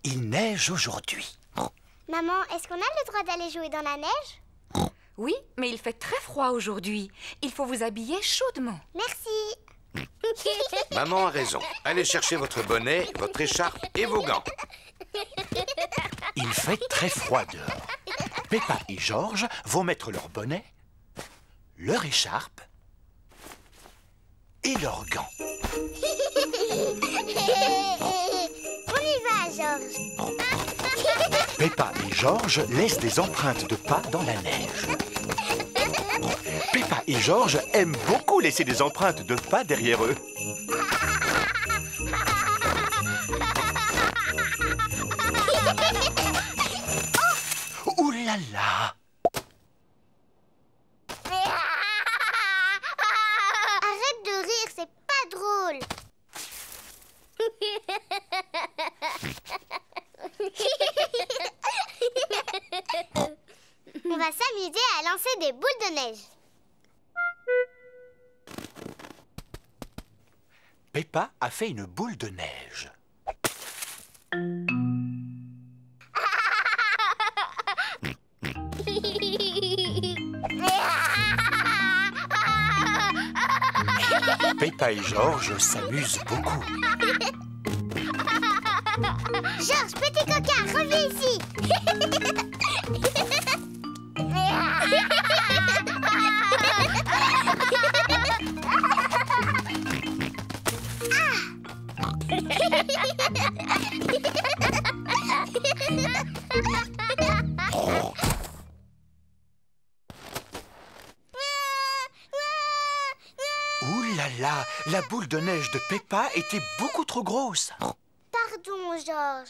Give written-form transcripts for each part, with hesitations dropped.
Il neige aujourd'hui. Maman, est-ce qu'on a le droit d'aller jouer dans la neige? Oui, mais il fait très froid aujourd'hui. Il faut vous habiller chaudement. Merci. Maman a raison. Allez chercher votre bonnet, votre écharpe et vos gants. Il fait très froid dehors. Peppa et George vont mettre leur bonnet, leur écharpe et leurs gants. On y va, George. Peppa et George laissent des empreintes de pas dans la neige. Peppa et George aiment beaucoup laisser des empreintes de pas derrière eux. Oh, ouh là là! Arrête de rire, c'est pas drôle. On va s'amuser à lancer des boules de neige. Peppa a fait une boule de neige. Peppa et George s'amusent beaucoup. George, petit coquin, reviens ici. Ouh là là! La boule de neige de Peppa était beaucoup trop grosse. Pardon, George.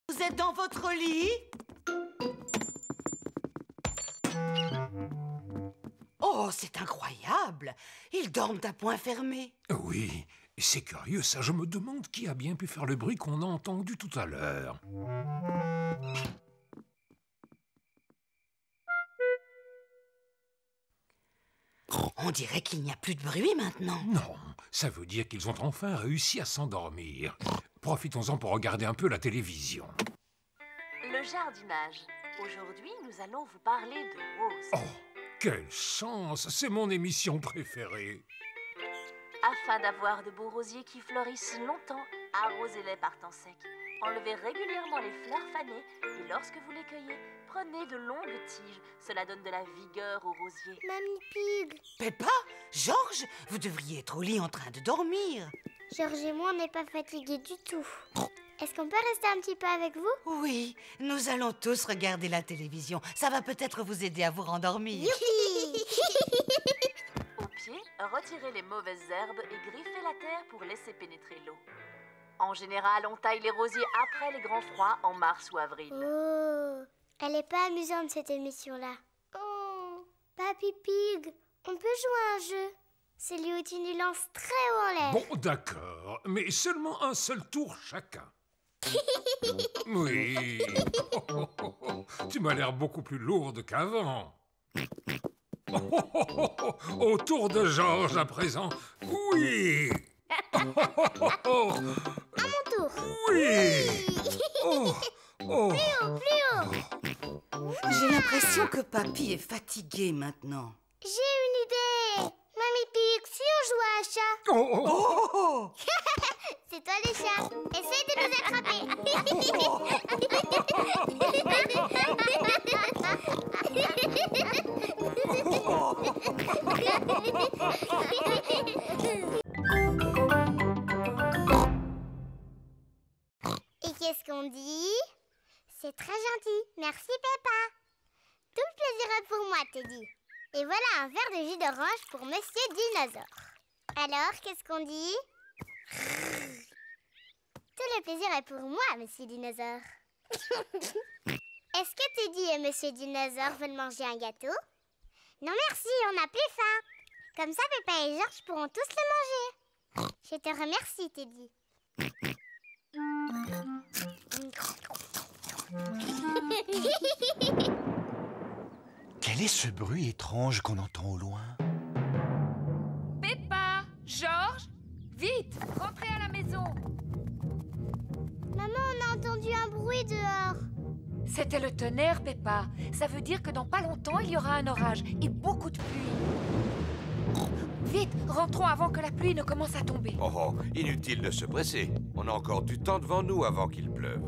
Vous êtes dans votre lit? Oh, c'est incroyable! Ils dorment à point fermé. Oui, c'est curieux ça. Je me demande qui a bien pu faire le bruit qu'on a entendu tout à l'heure. On dirait qu'il n'y a plus de bruit maintenant. Non, ça veut dire qu'ils ont enfin réussi à s'endormir. Profitons-en pour regarder un peu la télévision. Le jardinage. Aujourd'hui, nous allons vous parler de roses. Oh, quelle chance! C'est mon émission préférée. Afin d'avoir de beaux rosiers qui fleurissent longtemps, arrosez-les par temps sec. Enlevez régulièrement les fleurs fanées et lorsque vous les cueillez, prenez de longues tiges. Cela donne de la vigueur aux rosiers. Mamie Pig. Peppa, George, vous devriez être au lit en train de dormir. George et moi, on n'est pas fatigués du tout. Est-ce qu'on peut rester un petit peu avec vous? Oui, nous allons tous regarder la télévision. Ça va peut-être vous aider à vous rendormir. Youpi. Au pied, retirez les mauvaises herbes et griffez la terre pour laisser pénétrer l'eau. En général, on taille les rosiers après les grands froids en mars ou avril. Oh, elle est pas amusante cette émission-là. Oh, Papy Pig, on peut jouer à un jeu. C'est lui où tu nous lances très haut en l'air. Bon, d'accord, mais seulement un seul tour chacun. Oui. Tu m'as l'air beaucoup plus lourde qu'avant. Au tour de George à présent. Oui. À mon tour. Oui. Oh, oh. Plus haut. J'ai l'impression que Papy est fatigué maintenant. J'ai une idée. Mamie Pig, si on joue à un chat? Oh, oh, oh. Oh! C'est toi le chat. Essaye de nous Et qu'est-ce qu'on dit? C'est très gentil. Merci, Peppa. Tout le plaisir est pour moi, Teddy. Et voilà un verre de jus d'orange pour Monsieur Dinosaure. Alors, qu'est-ce qu'on dit? Tout le plaisir est pour moi, Monsieur Dinosaure. Est-ce que Teddy et Monsieur Dinosaure veulent manger un gâteau? Non merci, on n'a plus faim. Comme ça, Peppa et George pourront tous le manger. Je te remercie, Teddy. Quel est ce bruit étrange qu'on entend au loin? Peppa, George, Vite, rentrez à la maison. Maman, on a entendu un bruit dehors. C'était le tonnerre, Peppa. Ça veut dire que dans pas longtemps, il y aura un orage et beaucoup de pluie. Vite, rentrons avant que la pluie ne commence à tomber. Oh, oh, inutile de se presser. On a encore du temps devant nous avant qu'il pleuve.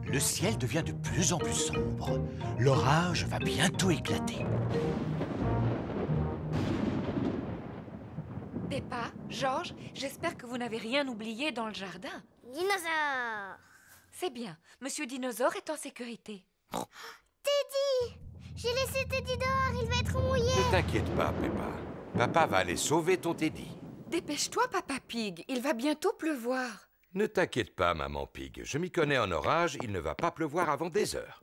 Le ciel devient de plus en plus sombre. L'orage va bientôt éclater. Peppa, George, j'espère que vous n'avez rien oublié dans le jardin. Dinosaure. C'est bien, Monsieur Dinosaure est en sécurité. Teddy! J'ai laissé Teddy dehors, il va être mouillé. Ne t'inquiète pas, Peppa. Papa va aller sauver ton Teddy. Dépêche-toi, Papa Pig, il va bientôt pleuvoir. Ne t'inquiète pas, Maman Pig. Je m'y connais en orage, il ne va pas pleuvoir avant des heures.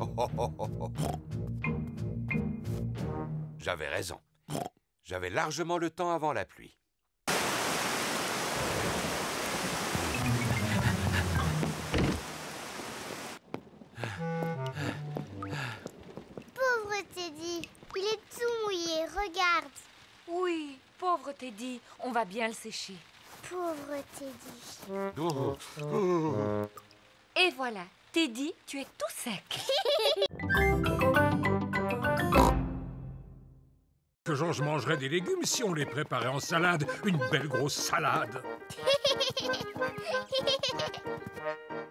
Oh, oh, oh, oh, oh. J'avais raison. J'avais largement le temps avant la pluie. Pauvre Teddy, il est tout mouillé, regarde. Oui, pauvre Teddy, on va bien le sécher. Pauvre Teddy. Oh, oh. Et voilà, Teddy, tu es tout sec. Que Georges mangerait des légumes si on les préparait en salade. Une belle grosse salade.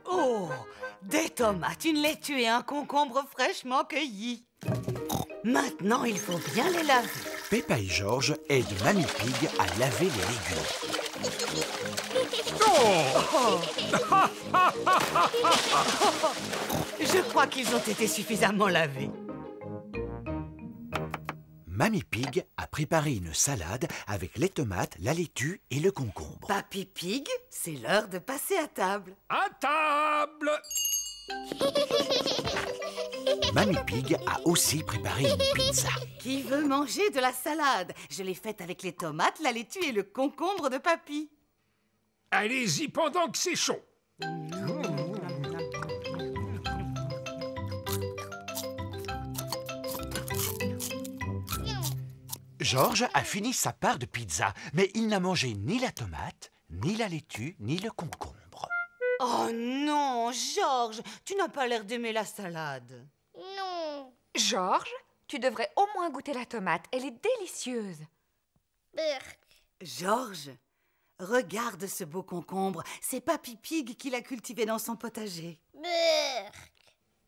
Oh, des tomates, une laitue et un concombre fraîchement cueillis. Maintenant, il faut bien les laver. Peppa et George aident Mamie Pig à laver les légumes. Je crois qu'ils ont été suffisamment lavés. Mamie Pig a préparé une salade avec les tomates, la laitue et le concombre. Papy Pig, c'est l'heure de passer à table. À table! Mamie Pig a aussi préparé une pizza. Qui veut manger de la salade? Je l'ai faite avec les tomates, la laitue et le concombre de Papy. Allez-y pendant que c'est chaud. George a fini sa part de pizza, mais il n'a mangé ni la tomate, ni la laitue, ni le concombre. Oh non, George, tu n'as pas l'air d'aimer la salade. Non. George, tu devrais au moins goûter la tomate, elle est délicieuse. Burk. George, regarde ce beau concombre. C'est Papy Pig qui l'a cultivé dans son potager. Burk.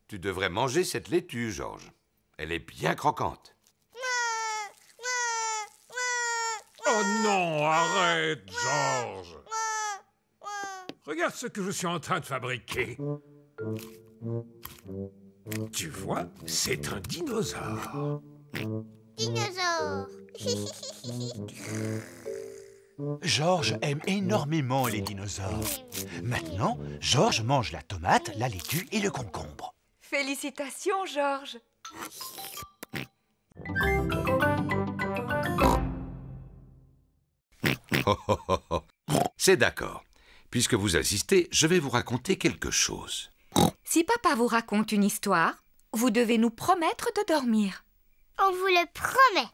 Tu devrais manger cette laitue, George. Elle est bien croquante. Oh non, arrête, George. Regarde ce que je suis en train de fabriquer. Tu vois, c'est un dinosaure. Dinosaure. George aime énormément les dinosaures. Maintenant, George mange la tomate, la laitue et le concombre. Félicitations, George. Oh, oh, oh, oh. C'est d'accord. Puisque vous assistez, je vais vous raconter quelque chose. Si papa vous raconte une histoire, vous devez nous promettre de dormir. On vous le promet.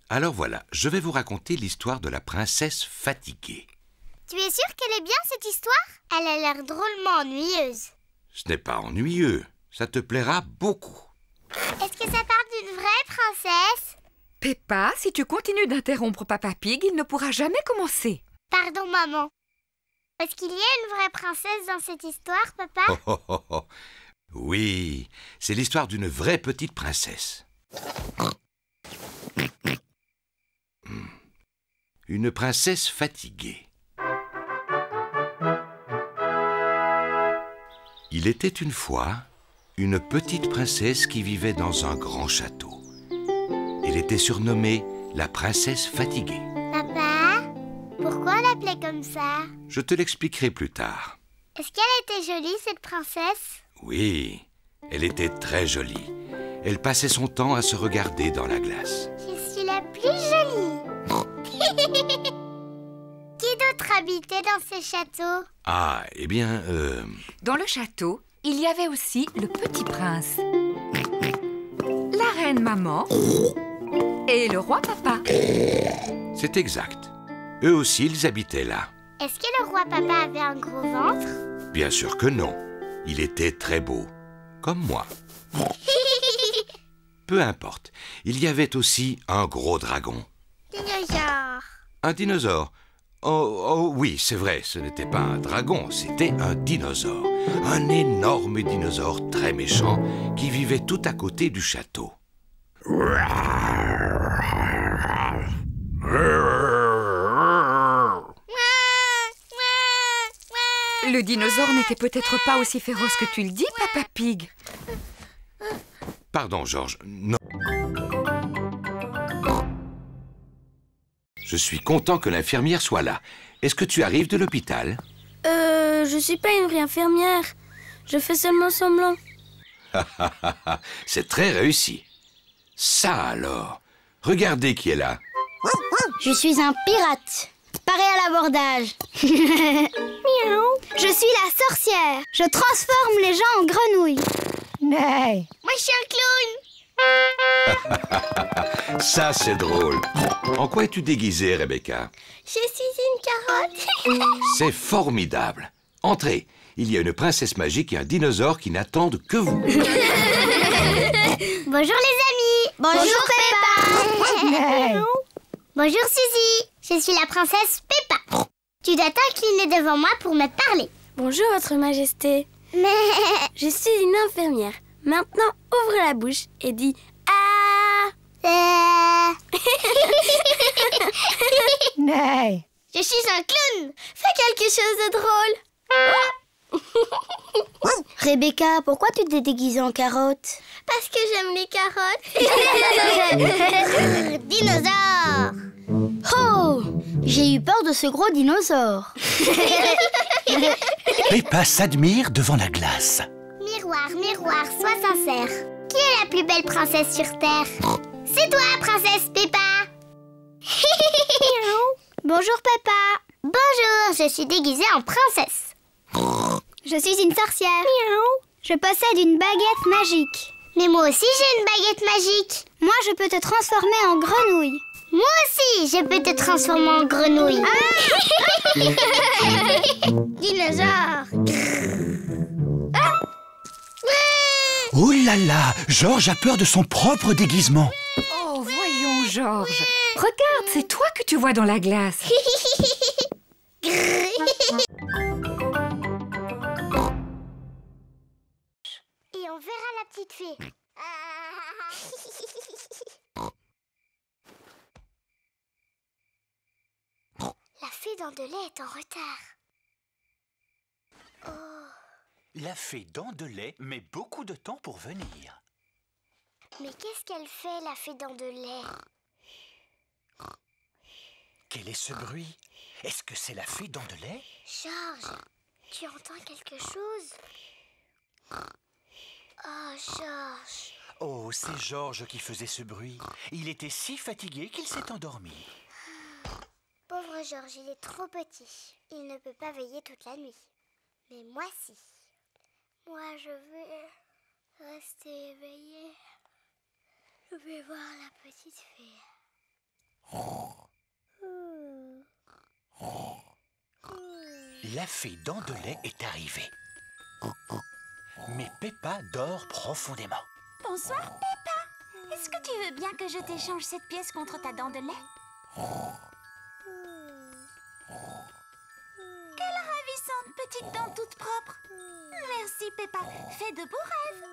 Alors voilà, je vais vous raconter l'histoire de la princesse fatiguée. Tu es sûr qu'elle est bien, cette histoire? Elle a l'air drôlement ennuyeuse. Ce n'est pas ennuyeux. Ça te plaira beaucoup. Est-ce que ça parle d'une vraie princesse? Peppa, si tu continues d'interrompre Papa Pig, il ne pourra jamais commencer. Pardon, maman. Est-ce qu'il y a une vraie princesse dans cette histoire, papa? Oh, oh, oh, oh. Oui, c'est l'histoire d'une vraie petite princesse. Une princesse fatiguée. Il était une fois une petite princesse qui vivait dans un grand château. Elle était surnommée la princesse fatiguée. Papa, pourquoi on l'appelait comme ça? Je te l'expliquerai plus tard. Est-ce qu'elle était jolie, cette princesse? Oui, elle était très jolie. Elle passait son temps à se regarder dans la glace. Je suis la plus jolie. Qui d'autre habitait dans ce château? Ah, eh bien, Dans le château, il y avait aussi le petit prince. la reine maman et le roi papa. C'est exact. Eux aussi, ils habitaient là. Est-ce que le roi papa avait un gros ventre? Bien sûr que non. Il était très beau. Comme moi. Peu importe. Il y avait aussi un gros dragon. Dinosaure. Un dinosaure. Oh oui, c'est vrai, ce n'était pas un dragon, c'était un dinosaure. Un énorme dinosaure très méchant qui vivait tout à côté du château. Le dinosaure n'était peut-être pas aussi féroce que tu le dis, Papa Pig. Pardon, Georges, non. Je suis content que l'infirmière soit là. Est-ce que tu arrives de l'hôpital? Je suis pas une vraie infirmière. Je fais seulement semblant. C'est très réussi. Ça alors. Regardez qui est là. Je suis un pirate. Paré à l'abordage. Miaou. Je suis la sorcière. Je transforme les gens en grenouilles. Nee. Moi, je suis un clown. Ça, c'est drôle. En quoi es-tu déguisée, Rebecca? Je suis une carotte. C'est formidable. Entrez. Il y a une princesse magique et un dinosaure qui n'attendent que vous. Bonjour les amis. Bonjour Peppa. Nee. Bonjour Suzy. Je suis la princesse Peppa. Tu dois t'incliner devant moi pour me parler. Bonjour, Votre Majesté. Mais... Je suis une infirmière. Maintenant, ouvre la bouche et dis ah. Nee. Je suis un clown. Fais quelque chose de drôle. Rebecca, pourquoi tu t'es déguisée en carotte? Parce que j'aime les carottes. Dinosaure. Oh, j'ai eu peur de ce gros dinosaure. Peppa s'admire devant la glace. Miroir, miroir, sois sincère. Qui est la plus belle princesse sur Terre? C'est toi, princesse Peppa. Bonjour Peppa. Bonjour, je suis déguisée en princesse. Je suis une sorcière. Je possède une baguette magique. Mais moi aussi j'ai une baguette magique. Moi je peux te transformer en grenouille. Moi aussi je peux te transformer en grenouille. Dinosaure. Oh là là, Georges a peur de son propre déguisement. Oh, voyons, Georges. Regarde, c'est toi que tu vois dans la glace. Et on verra la petite fée. La fée dents de lait est en retard. Oh, La fée dents de lait met beaucoup de temps pour venir. mais qu'est-ce qu'elle fait, la fée dents de lait? Quel est ce bruit? Est-ce que c'est la fée dents de lait? Georges, tu entends quelque chose? Oh, Georges. Oh, c'est Georges qui faisait ce bruit. Il était si fatigué qu'il s'est endormi. Pauvre Georges, il est trop petit. Il ne peut pas veiller toute la nuit. Mais moi, si. Moi, je vais rester éveillée. Je vais voir la petite fée. La fée dents de lait est arrivée. Mais Peppa dort profondément. Bonsoir, Peppa. Est-ce que tu veux bien que je t'échange cette pièce contre ta dent de lait? Quelle ravissante petite dent toute propre. Merci, Peppa. Fais de beaux rêves.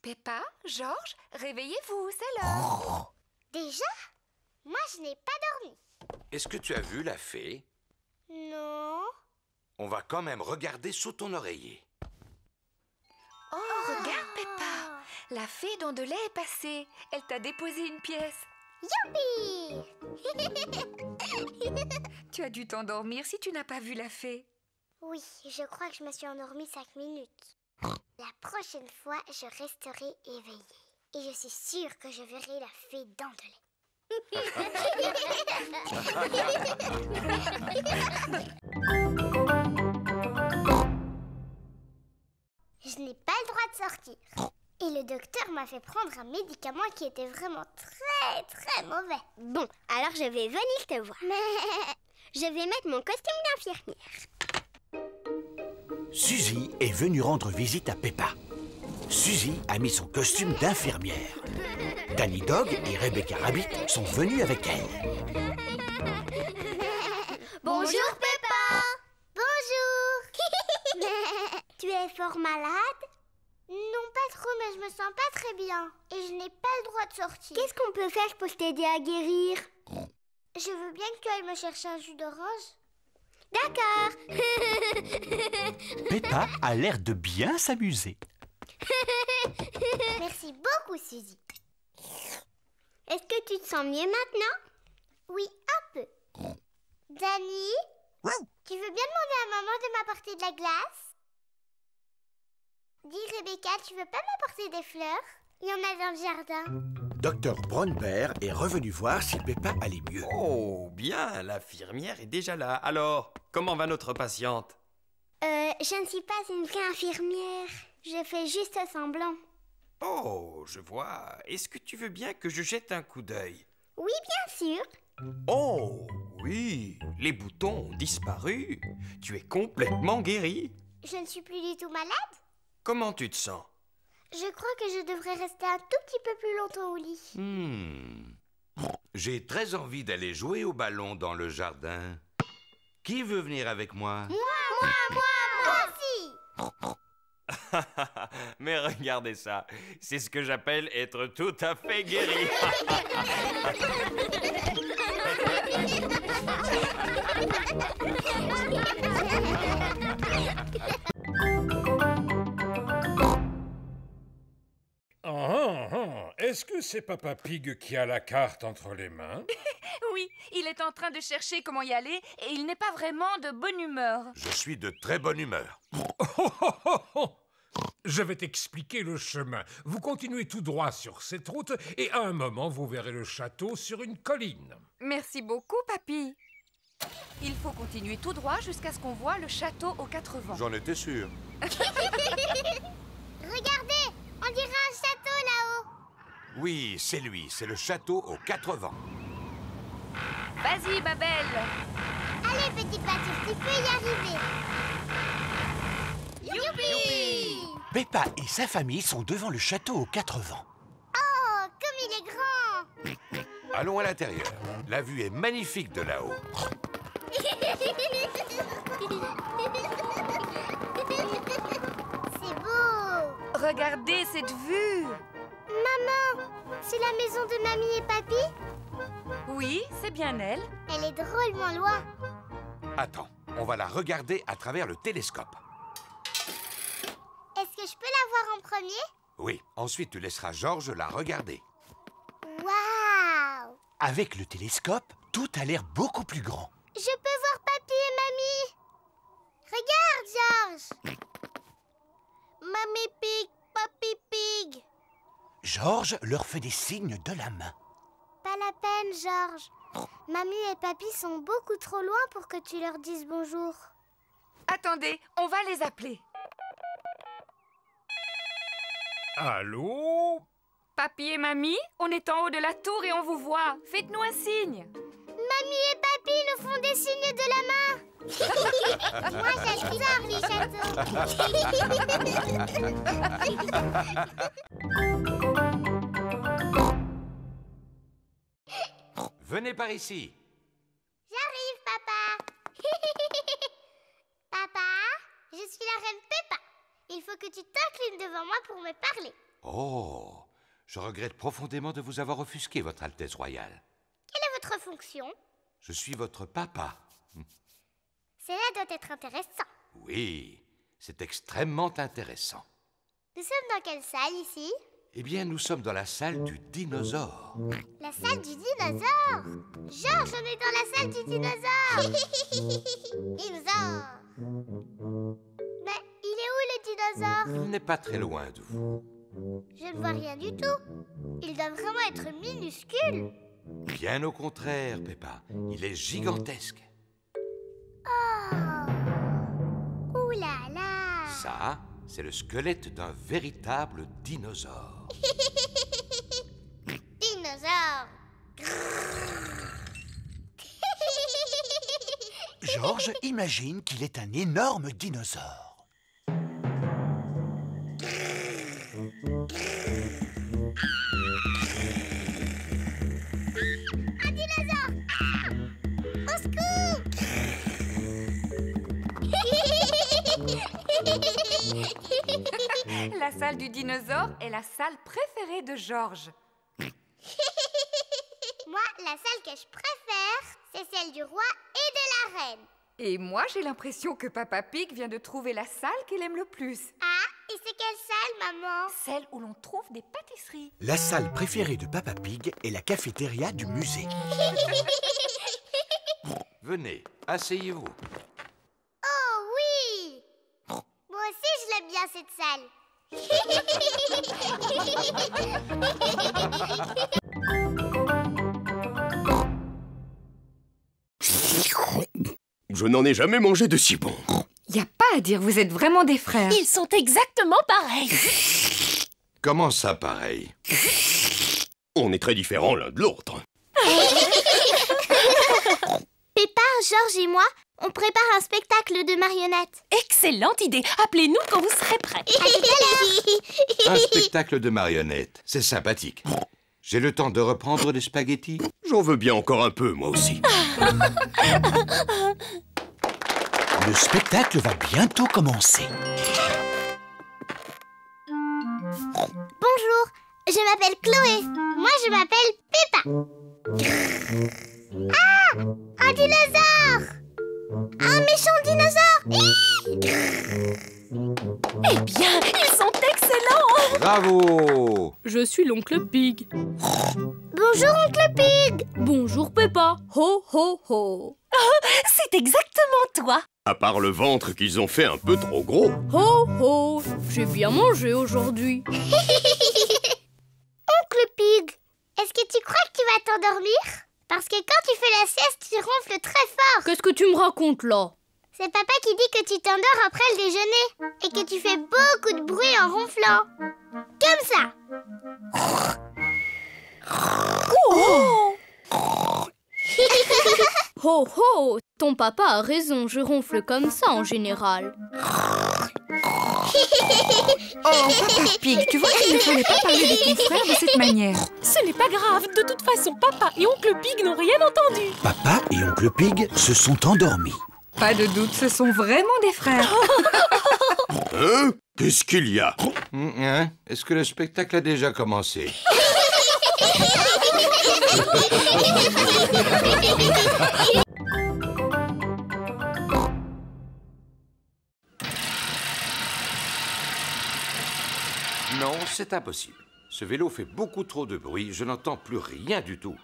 Peppa, Georges, réveillez-vous, c'est l'heure. Déjà? Moi, je n'ai pas dormi. Est-ce que tu as vu la fée? Non. On va quand même regarder sous ton oreiller. Oh, regarde, Peppa. La fée dents de lait est passée. Elle t'a déposé une pièce. Youpi! Tu as dû t'endormir si tu n'as pas vu la fée. Oui, je crois que je me suis endormie 5 minutes. La prochaine fois, je resterai éveillée. Et je suis sûre que je verrai la fée dents de lait. de sortir. Et le docteur m'a fait prendre un médicament qui était vraiment très, très mauvais. Bon, alors je vais venir te voir. Je vais mettre mon costume d'infirmière. Suzy est venue rendre visite à Peppa. Suzy a mis son costume d'infirmière. Danny Dog et Rebecca Rabbit sont venus avec elle. Bonjour Peppa. Bonjour. Tu es fort malade? Non, pas trop, mais je me sens pas très bien. Et je n'ai pas le droit de sortir. Qu'est-ce qu'on peut faire pour t'aider à guérir? Je veux bien que tu ailles me chercher un jus d'orange. D'accord. Peppa a l'air de bien s'amuser. Merci beaucoup, Suzy. Est-ce que tu te sens mieux maintenant? Oui, un peu. Danny, tu veux bien demander à maman de m'apporter de la glace? Dis, Rebecca, tu veux pas m'apporter des fleurs? Il y en a dans le jardin. Dr Brown Bear est revenu voir si Peppa allait mieux. Oh, bien, l'infirmière est déjà là. Alors, comment va notre patiente? Je ne suis pas une vraie infirmière. Je fais juste semblant. Oh, je vois. Est-ce que tu veux bien que je jette un coup d'œil? Oui, bien sûr. Oh, oui, les boutons ont disparu. Tu es complètement guérie. Je ne suis plus du tout malade? Comment tu te sens? Je crois que je devrais rester un tout petit peu plus longtemps au lit. J'ai très envie d'aller jouer au ballon dans le jardin. Qui veut venir avec moi? Moi aussi! Mais regardez ça, c'est ce que j'appelle être tout à fait guéri. Est-ce que c'est Papa Pig qui a la carte entre les mains? Oui, il est en train de chercher comment y aller et il n'est pas vraiment de bonne humeur. Je suis de très bonne humeur. Je vais t'expliquer le chemin. Vous continuez tout droit sur cette route et à un moment, vous verrez le château sur une colline. Merci beaucoup, Papy. Il faut continuer tout droit jusqu'à ce qu'on voit le château aux 4 vents. J'en étais sûr. Regardez, on dirait un château là-haut. Oui, c'est lui, c'est le château aux 4 vents. Vas-y, ma belle. Allez, petit pâture, tu peux y arriver. Youpi! Peppa et sa famille sont devant le château aux 4 vents. Oh, comme il est grand! Allons à l'intérieur. La vue est magnifique de là-haut. C'est beau! Regardez cette vue. Maman, c'est la maison de mamie et papy? Oui, c'est bien elle. Elle est drôlement loin. Attends, on va la regarder à travers le télescope. Est-ce que je peux la voir en premier? Oui, ensuite tu laisseras Georges la regarder. Waouh! Avec le télescope, tout a l'air beaucoup plus grand. Je peux voir papy et mamie. Regarde, Georges. Mamie Pig, papy Pig. Georges leur fait des signes de la main. Pas la peine, Georges. Mamie et papy sont beaucoup trop loin pour que tu leur dises bonjour. Attendez, on va les appeler. Allô? Papy et mamie, on est en haut de la tour et on vous voit. Faites-nous un signe. Mamie et papy nous font des signes de la main. Moi, j'adore les châteaux. Venez par ici. J'arrive, papa. Papa, je suis la reine Peppa. Il faut que tu t'inclines devant moi pour me parler. Oh, je regrette profondément de vous avoir offusqué, Votre Altesse Royale. Quelle est votre fonction? Je suis votre papa. Cela doit être intéressant. Oui, c'est extrêmement intéressant. Nous sommes dans quelle salle ici? Eh bien, nous sommes dans la salle du dinosaure. La salle du dinosaure? Georges, on est dans la salle du dinosaure. Dinosaure. Mais il est où le dinosaure? Il n'est pas très loin de vous. Je ne vois rien du tout. Il doit vraiment être minuscule. Bien au contraire, Peppa. Il est gigantesque. Oh! Ouh là là! Ça, C'est le squelette d'un véritable dinosaure. Dinosaure. Georges imagine qu'il est un énorme dinosaure. Un dinosaure. Au secours. La salle du dinosaure est la salle préférée de Georges. Moi, la salle que je préfère, c'est celle du roi et de la reine. Et moi, j'ai l'impression que Papa Pig vient de trouver la salle qu'il aime le plus. Ah, et c'est quelle salle, maman? Celle où l'on trouve des pâtisseries. La salle préférée de Papa Pig est la cafétéria du musée. Venez, asseyez-vous. Oh oui! Moi aussi, je l'aime bien, cette salle. Je n'en ai jamais mangé de si bon. Y a pas à dire, vous êtes vraiment des frères. Ils sont exactement pareils. Comment ça, pareil? On est très différents l'un de l'autre. Peppa, Georges et moi, on prépare un spectacle de marionnettes. Excellente idée. Appelez-nous quand vous serez prêts. À tout à l'heure. Un spectacle de marionnettes, c'est sympathique. J'ai le temps de reprendre les spaghettis? J'en veux bien encore un peu, moi aussi. Le spectacle va bientôt commencer. Bonjour, je m'appelle Chloé. Moi, je m'appelle Peppa. Ah! Un dinosaure! Un méchant dinosaure! Eh bien, ils sont excellents. Bravo! Je suis l'oncle Pig. Bonjour, oncle Pig. Bonjour, Peppa. Ho, ho, ho. C'est exactement toi. À part le ventre qu'ils ont fait un peu trop gros. Ho, ho. J'ai bien mangé aujourd'hui. Oncle Pig, est-ce que tu crois que tu vas t'endormir? Parce que quand tu fais la sieste, tu ronfles très fort. Qu'est-ce que tu me racontes là? C'est papa qui dit que tu t'endors après le déjeuner et que tu fais beaucoup de bruit en ronflant. Comme ça. Oh! Ho ho! Ton papa a raison, je ronfle comme ça en général. Oh, Papa Pig, tu vois qu'il ne fallait pas parler de ton frère de cette manière. Ce n'est pas grave, de toute façon, papa et oncle Pig n'ont rien entendu. Papa et oncle Pig se sont endormis. Pas de doute, ce sont vraiment des frères. Hein? Qu'est-ce qu'il y a? Hein? Est-ce que le spectacle a déjà commencé? Non, c'est impossible. Ce vélo fait beaucoup trop de bruit, je n'entends plus rien du tout.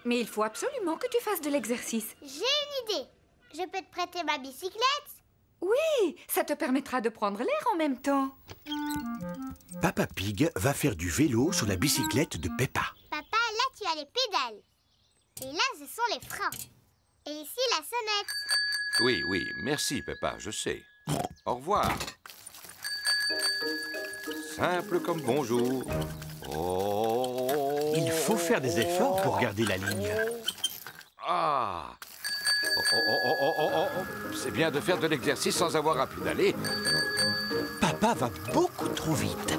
Mais il faut absolument que tu fasses de l'exercice. J'ai une idée. Je peux te prêter ma bicyclette? Oui, ça te permettra de prendre l'air en même temps. Papa Pig va faire du vélo sur la bicyclette de Peppa. Papa, là, tu as les pédales. Et là, ce sont les freins. Et ici, la sonnette. Oui, oui, merci Peppa, je sais. Au revoir. Simple comme bonjour. Oh. Il faut faire des efforts pour garder la ligne. Ah. C'est bien de faire de l'exercice sans avoir à pédaler. Papa va beaucoup trop vite.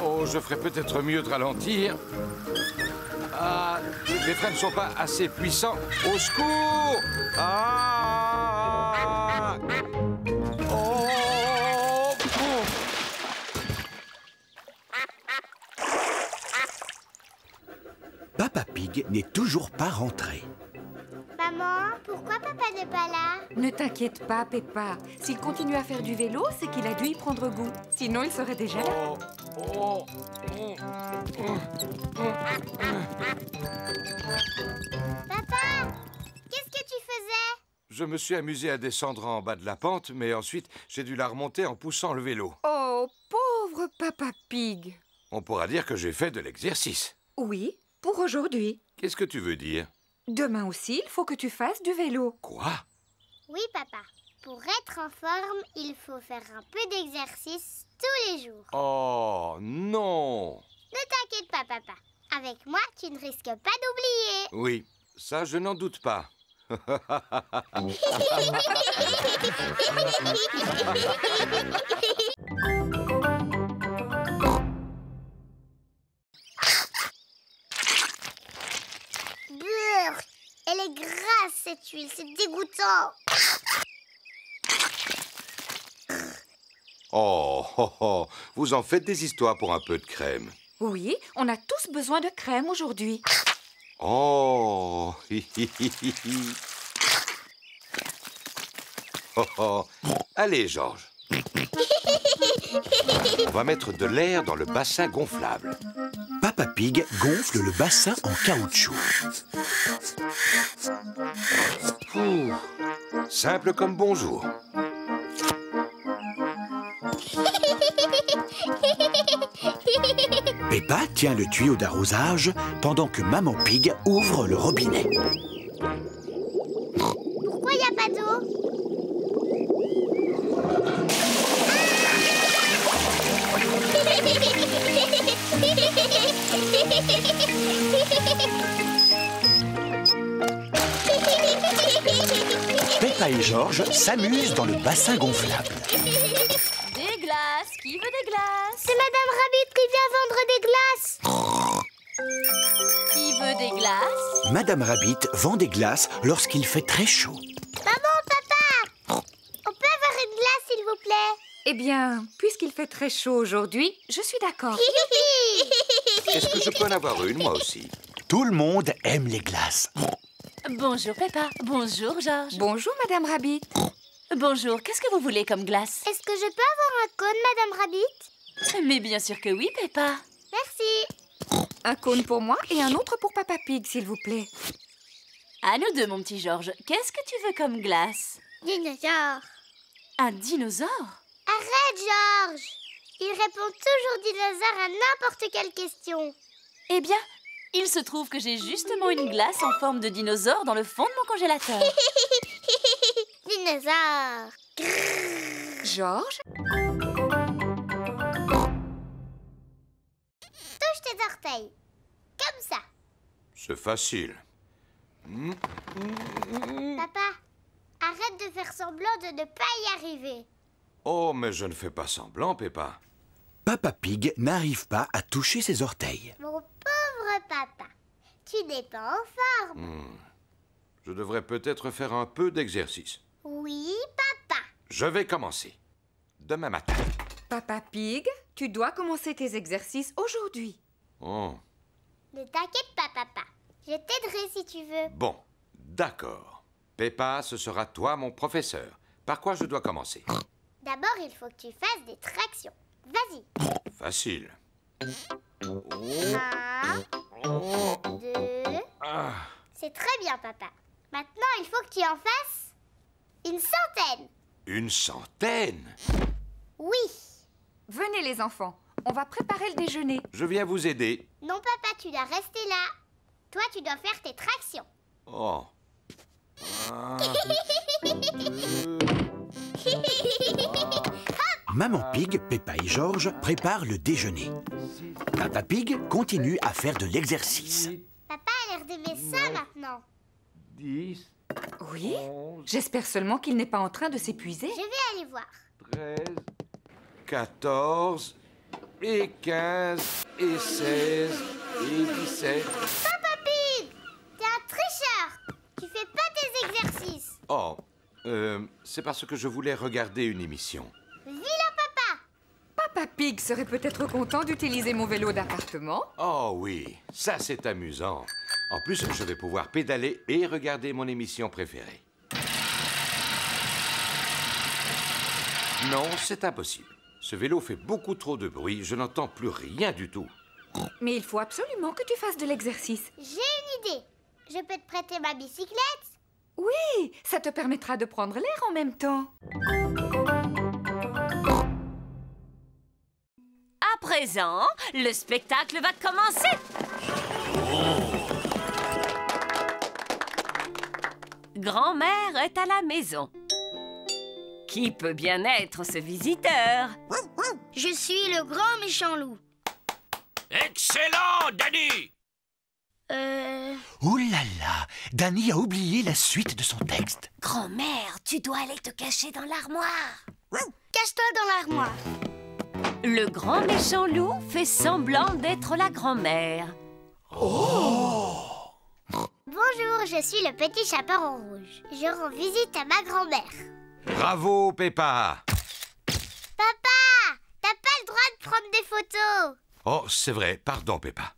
Oh, je ferais peut-être mieux de ralentir. Ah, les freins ne sont pas assez puissants. Au secours! Ah! Oh! Papa Pig n'est toujours pas rentré. Maman, pourquoi papa n'est pas là? Ne t'inquiète pas, Peppa. S'il continue à faire du vélo, c'est qu'il a dû y prendre goût. Sinon, il serait déjà là. Papa, qu'est-ce que tu faisais? Je me suis amusé à descendre en bas de la pente, mais ensuite, j'ai dû la remonter en poussant le vélo. Oh, pauvre Papa Pig. On pourra dire que j'ai fait de l'exercice. Oui, pour aujourd'hui. Qu'est-ce que tu veux dire? Demain aussi, il faut que tu fasses du vélo. Quoi? Oui, papa. Pour être en forme, il faut faire un peu d'exercice tous les jours. Oh, non. Ne t'inquiète pas, papa. Avec moi, tu ne risques pas d'oublier. Oui, ça, je n'en doute pas. Brrr, elle est grasse, cette huile, c'est dégoûtant. Oh, oh, oh, vous en faites des histoires pour un peu de crème. Oui, on a tous besoin de crème aujourd'hui. Oh, oh, oh. Allez, Georges. On va mettre de l'air dans le bassin gonflable. Peppa Pig gonfle le bassin en caoutchouc. Ouh, simple comme bonjour. Peppa tient le tuyau d'arrosage pendant que Maman Pig ouvre le robinet. Pourquoi il n'y a pas d'eau? Peppa et Georges s'amusent dans le bassin gonflable. Des glaces. Qui veut des glaces? C'est Madame Rabbit qui vient vendre des glaces. Qui veut des glaces? Madame Rabbit vend des glaces lorsqu'il fait très chaud. Maman, papa, on peut avoir une glace, s'il vous plaît? Eh bien, puisqu'il fait très chaud aujourd'hui, je suis d'accord. Est-ce que je peux en avoir une, moi aussi? Tout le monde aime les glaces. Bonjour Peppa. Bonjour Georges. Bonjour, Madame Rabbit. Bonjour, qu'est-ce que vous voulez comme glace? Est-ce que je peux avoir un cône, Madame Rabbit? Mais bien sûr que oui, Peppa. Merci. Un cône pour moi et un autre pour Peppa Pig, s'il vous plaît. À nous deux, mon petit Georges. Qu'est-ce que tu veux comme glace? Dinosaure. Un dinosaure? Arrête, Georges. Il répond toujours dinosaure à n'importe quelle question. Eh bien, il se trouve que j'ai justement une glace en forme de dinosaure dans le fond de mon congélateur. Dinosaure. Georges? Touche tes orteils. Comme ça. C'est facile. Papa, arrête de faire semblant de ne pas y arriver. Oh, mais je ne fais pas semblant, Peppa. Peppa Pig n'arrive pas à toucher ses orteils. Mon pauvre papa, tu n'es pas en forme. Je devrais peut-être faire un peu d'exercice. Oui, papa. Je vais commencer. Demain matin. Peppa Pig, tu dois commencer tes exercices aujourd'hui. Oh, Ne t'inquiète pas, papa. Je t'aiderai si tu veux. bon, d'accord. Peppa, ce sera toi mon professeur. Par quoi je dois commencer? D'abord, il faut que tu fasses des tractions. Vas-y. Facile. 1, 2... Ah, C'est très bien, papa. Maintenant, il faut que tu en fasses une centaine. une centaine? Oui. Venez, les enfants. On va préparer le déjeuner. Je viens vous aider. Non, papa, tu dois rester là. Toi, tu dois faire tes tractions. Oh. Un, Maman Pig, Peppa et Georges préparent le déjeuner. Peppa Pig continue à faire de l'exercice. Papa a l'air d'aimer ça maintenant. 10, Oui? J'espère seulement qu'il n'est pas en train de s'épuiser. Je vais aller voir. 13, 14, et 15, et 16, et 17. Papa Pig, t'es un tricheur. Tu fais pas tes exercices. Oh, c'est parce que je voulais regarder une émission. Vilain papa. Peppa Pig serait peut-être content d'utiliser mon vélo d'appartement. Oh oui, ça c'est amusant. En plus, je vais pouvoir pédaler et regarder mon émission préférée. Non, c'est impossible. Ce vélo fait beaucoup trop de bruit, je n'entends plus rien du tout. Mais il faut absolument que tu fasses de l'exercice. J'ai une idée. Je peux te prêter ma bicyclette? Oui, ça te permettra de prendre l'air en même temps. À présent, le spectacle va commencer. Grand-mère est à la maison. Qui peut bien être ce visiteur? Je suis le grand méchant loup. Excellent, Danny! Ouh là là, Danny a oublié la suite de son texte. Grand-mère, tu dois aller te cacher dans l'armoire. Cache-toi dans l'armoire. Le grand méchant loup fait semblant d'être la grand-mère. Bonjour, je suis le petit chaperon rouge. Je rends visite à ma grand-mère. Bravo, Peppa! Papa, t'as pas le droit de prendre des photos. Oh, c'est vrai, pardon, Peppa.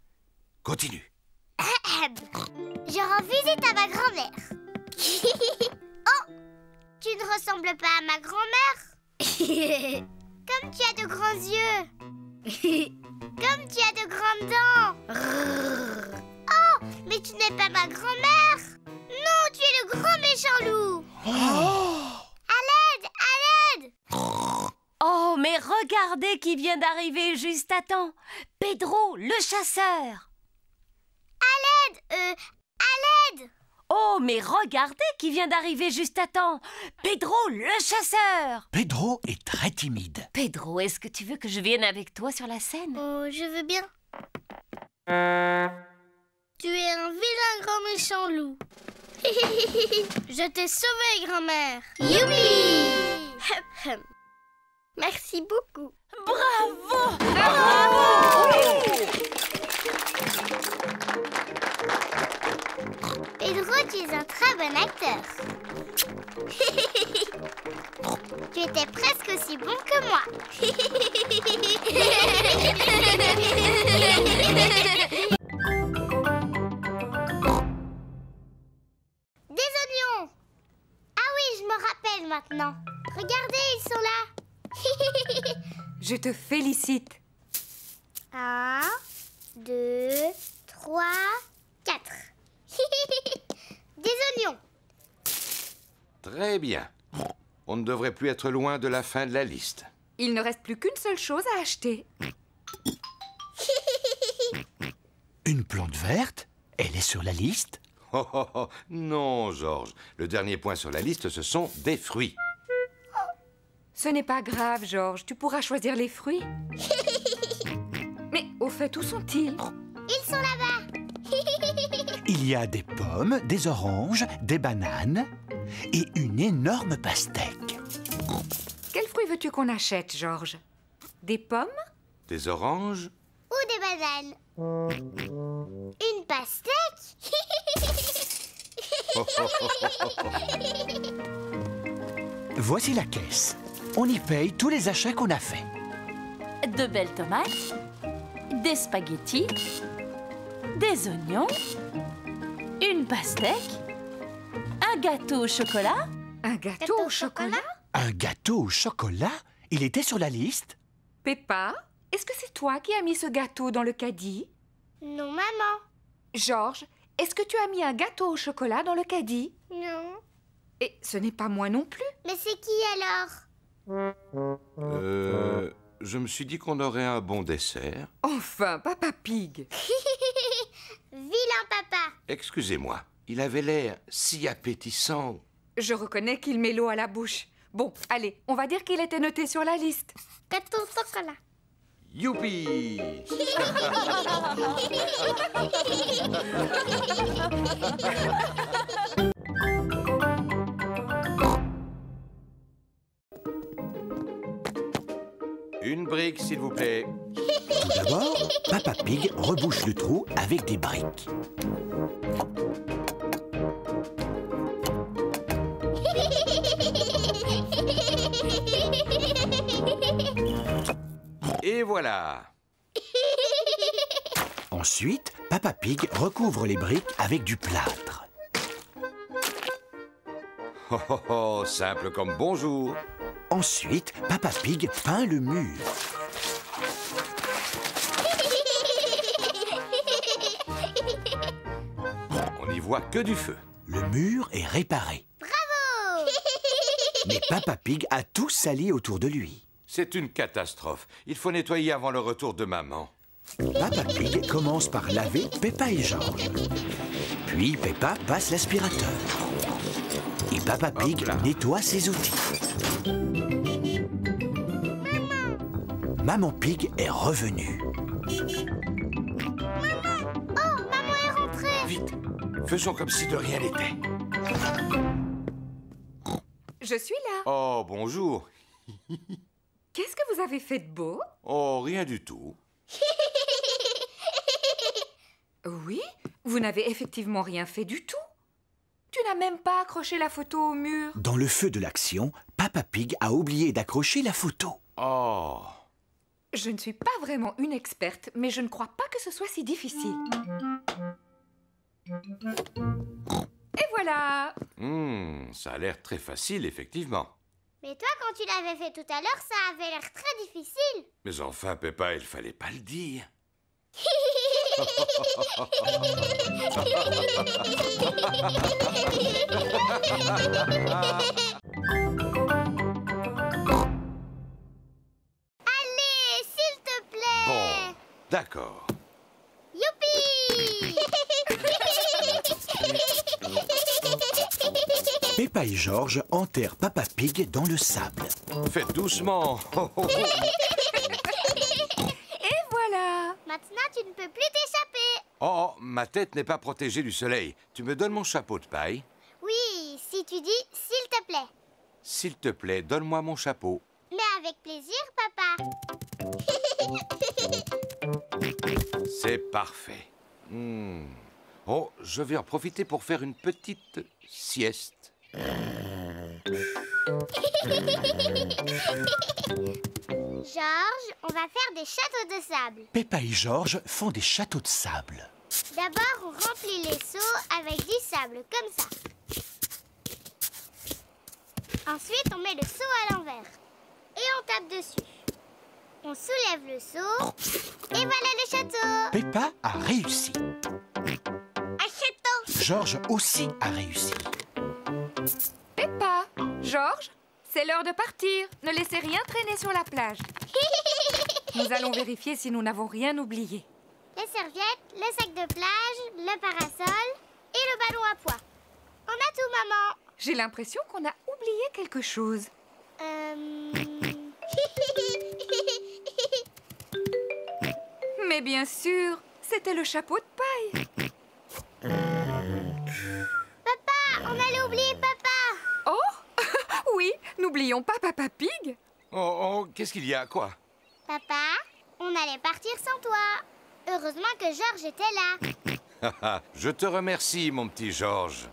Continue. Je rends visite à ma grand-mère. Oh, tu ne ressembles pas à ma grand-mère. Comme tu as de grands yeux. Comme tu as de grandes dents. Oh, mais tu n'es pas ma grand-mère. Non, tu es le grand méchant loup. À l'aide, à l'aide. Oh, mais regardez qui vient d'arriver juste à temps. Pedro, le chasseur. À l'aide. Oh, mais regardez qui vient d'arriver juste à temps. Pedro, le chasseur. Pedro est très timide. Pedro, est-ce que tu veux que je vienne avec toi sur la scène? Oh, je veux bien. Tu es un vilain grand méchant loup. Je t'ai sauvé, grand-mère. Youpi! Merci beaucoup. Bravo! Pedro, tu es un très bon acteur. Tu étais presque aussi bon que moi. Des oignons. Ah oui, je me rappelle maintenant. Regardez, ils sont là. Je te félicite. 1, 2, 3, 4. Des oignons. Très bien. On ne devrait plus être loin de la fin de la liste. Il ne reste plus qu'une seule chose à acheter. Une plante verte? Elle est sur la liste? Oh, oh, oh. Non, Georges. Le dernier point sur la liste, ce sont des fruits. Ce n'est pas grave, Georges. Tu pourras choisir les fruits. Mais au fait, où sont-ils? Ils sont là-bas. Il y a des pommes, des oranges, des bananes et une énorme pastèque. Quels fruits veux-tu qu'on achète, Georges? Des pommes? Des oranges? Ou des bananes. Une pastèque. Voici la caisse. On y paye tous les achats qu'on a faits. De belles tomates, des spaghettis, des oignons, une pastèque, un gâteau au chocolat. Un gâteau au chocolat? Un gâteau au chocolat? Il était sur la liste? Peppa, est-ce que c'est toi qui as mis ce gâteau dans le caddie? Non, maman. Georges, est-ce que tu as mis un gâteau au chocolat dans le caddie? Non. Et ce n'est pas moi non plus. Mais c'est qui alors? Je me suis dit qu'on aurait un bon dessert. Enfin, Papa Pig. Vilain papa. Excusez-moi, il avait l'air si appétissant. Je reconnais qu'il met l'eau à la bouche. Bon, allez, on va dire qu'il était noté sur la liste. Gâteau au chocolat. Youpi! Une brique, s'il vous plaît. Tout d'abord, Papa Pig rebouche le trou avec des briques. Et voilà. Ensuite, Papa Pig recouvre les briques avec du plâtre. Oh, oh, oh, simple comme bonjour. Ensuite, Papa Pig peint le mur. On n'y voit que du feu. Le mur est réparé. Bravo! Mais Papa Pig a tout sali autour de lui. C'est une catastrophe. Il faut nettoyer avant le retour de maman. Papa Pig commence par laver Peppa et Georges. Puis Peppa passe l'aspirateur. Et Papa Pig nettoie ses outils. Maman Pig est revenue. Maman est rentrée. Vite, faisons comme si de rien n'était. Je suis là. Oh, bonjour. Qu'est-ce que vous avez fait de beau? Oh, rien du tout. Oui, vous n'avez effectivement rien fait du tout. Tu n'as même pas accroché la photo au mur. Dans le feu de l'action, Papa Pig a oublié d'accrocher la photo. Oh. Je ne suis pas vraiment une experte, mais je ne crois pas que ce soit si difficile. Et voilà. Ça a l'air très facile, effectivement. Mais toi, quand tu l'avais fait tout à l'heure, ça avait l'air très difficile. Mais enfin, Peppa, il fallait pas le dire. Allez, s'il te plaît. Bon, d'accord. Youpi. Peppa et George enterrent Papa Pig dans le sable. Faites doucement. Et voilà. Maintenant, tu ne peux plus t'échapper. Oh, ma tête n'est pas protégée du soleil. Tu me donnes mon chapeau de paille? Oui, si tu dis « s'il te plaît ». S'il te plaît, donne-moi mon chapeau. Mais avec plaisir, papa. C'est parfait. Oh, je vais en profiter pour faire une petite sieste. George, on va faire des châteaux de sable. Peppa et George font des châteaux de sable. D'abord, on remplit les seaux avec du sable, comme ça. Ensuite, on met le seau à l'envers. Et on tape dessus. On soulève le seau. Et voilà le château. Peppa a réussi. Un château. George aussi a réussi. Peppa, George, c'est l'heure de partir. Ne laissez rien traîner sur la plage. Nous allons vérifier si nous n'avons rien oublié. Les serviettes, le sac de plage, le parasol et le ballon à pois. On a tout, maman. J'ai l'impression qu'on a oublié quelque chose. Mais bien sûr, c'était le chapeau de paille. Papa, on allait oublier papa. Oh, oui, n'oublions pas Papa Pig. Oh, qu'est-ce qu'il y a, quoi? Papa, on allait partir sans toi. Heureusement que George était là. Je te remercie, mon petit George.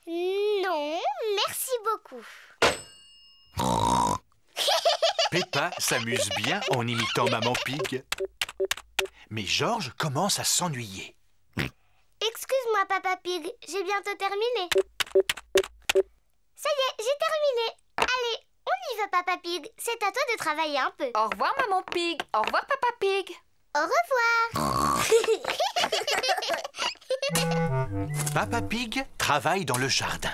Non, merci beaucoup. Peppa s'amuse bien en imitant Maman Pig. Mais George commence à s'ennuyer. Excuse-moi, Papa Pig, j'ai bientôt terminé. Ça y est, j'ai terminé. Allez, on y va, Papa Pig. C'est à toi de travailler un peu. Au revoir, Maman Pig. Au revoir, Papa Pig. Au revoir. Papa Pig travaille dans le jardin.